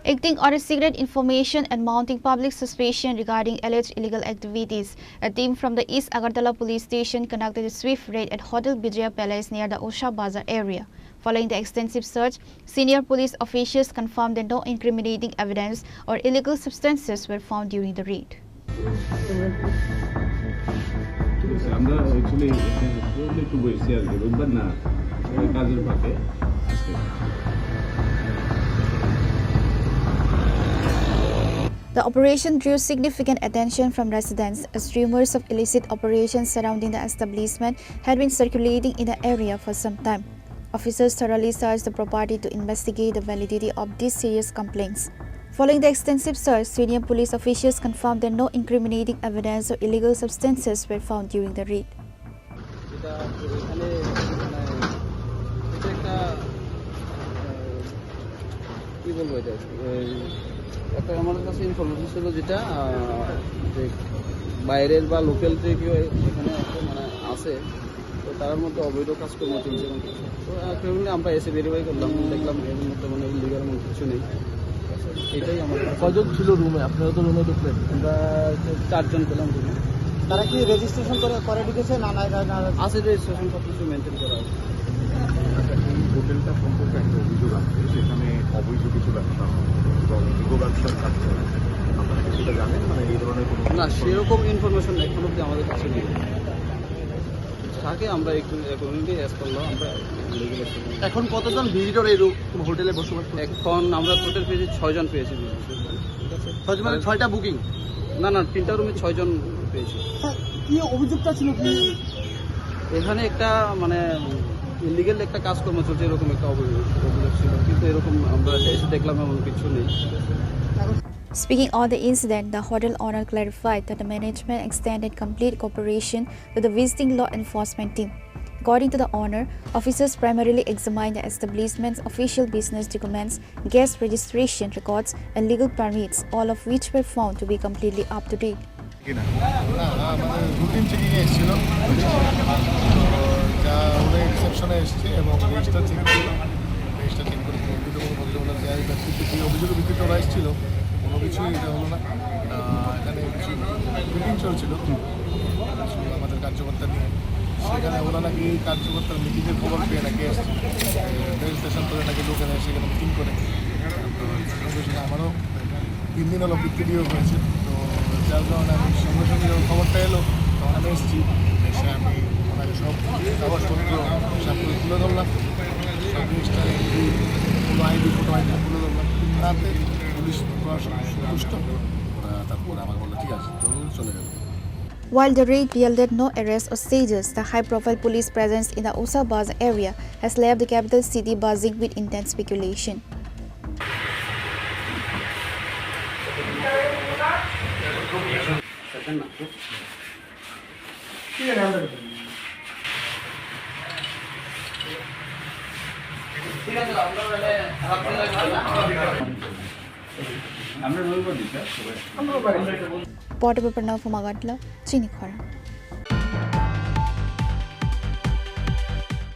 Acting on a secret information and mounting public suspicion regarding alleged illegal activities, a team from the East Agartala Police Station conducted a swift raid at Hotel Bijoya Palace near the Usha Bazar area. Following the extensive search, senior police officials confirmed that no incriminating evidence or illegal substances were found during the raid. The operation drew significant attention from residents as rumors of illicit operations surrounding the establishment had been circulating in the area for some time. Officers thoroughly searched the property to investigate the validity of these serious complaints. Following the extensive search, senior police officials confirmed that no incriminating evidence or illegal substances were found during the raid. একটা আমাদের কাছে information ছিল যেটা যে বাইরের বা local যে কেউ এখানে মানে আছে তো তার মধ্যে অবৈধ কাজকর্ম চলছে এবং কিছু তো ফ্যামিলি আমরা এসে ভেরিফাই করলাম দেখলাম এর মধ্যে মানে ইলিগাল মতো কিছু নেই এটাই আমাদের কজন ছিল রুমে আপনারা তো রুমে ঢুকলেন আমরা 4 জন পেলাম রুমে তারা কি রেজিস্ট্রেশন করে ঢুকেছে না আছে রেজিস্ট্রেশন সব কিছু মেনটেন করা আছে হোটেলটা সম্পর্কে একটা অভিযোগ আছে সেখানে অবৈধ কিছু ব্যবসা ব্যবসার কাজ করে আপনারা সেটা জানেন মানে এই ধরনের কোনো না সেরকম ইনফরমেশন এখন অব্দি আমাদের কাছে নেই থাকে আমরা একটু অ্যাকর্ডিংলি অ্যাজ করলাম আমরা এখন কতজন ভিজিটর এই হোটেলে বসবাস এখন আমরা টোটাল পেয়েছি 6 জন পেয়েছি ঠিক আছে 6 মানে 6টা বুকিং না 3টা রুমে 6 জন পেয়েছি কি অভিযোগটা ছিল কি এখানে একটা মানে ইলিগাল একটা কাজকর্ম চলছে এরকম একটা অভিযোগ ছিল কিন্তু এরকম আমরা এসে দেখলাম এমন কিছু নেই Speaking on the incident, the hotel owner clarified that the management extended complete cooperation to the visiting law enforcement team. According to the owner, officers primarily examined the establishment's official business documents, guest registration records, and legal permits, all of which were found to be completely up to date. Routine checking এসেছিল যা ওরা রিসেপশনে এসছে এবং register check করলো register check করে অভিযোগের ভিত্তিতে ওরা এসেছিল কোনো কিছুই এটা হলো না এখানে কিছু মিটিং চলছিল আমাদের কার্যকর্তা নিয়ে সেখানে ওরা নাকি কার্যকর্তার মিটিংয়ের খবর পেয়ে নাকি এসছে রেজিস্ট্রেশন করে নাকি লোকেরা সেখানে মিটিং করে তো আমারও 3 দিন হলো পিটিডিও হয়েছে তো যার কারণে আমি সঙ্গে সঙ্গে যখন খবরটা এলো তখন আমি এসেছি এসে আমি ওনাকে সব কাগজপত্র সবগুলো তুলে ধরলাম সব জিনিসটা কোনো আইডি ফটো আইডি তুলে ধরলাম তাতে পুলিশ প্রশাসন সন্তুষ্ট তারপরে আমাকে বললো ঠিক আছে তো চলে গেল While the raid yielded no arrests or seizures, the high-profile police presence in the Usha Bazar area has left the capital city buzzing with intense speculation. Portable Pranav from Agartala, Chini, Khorang.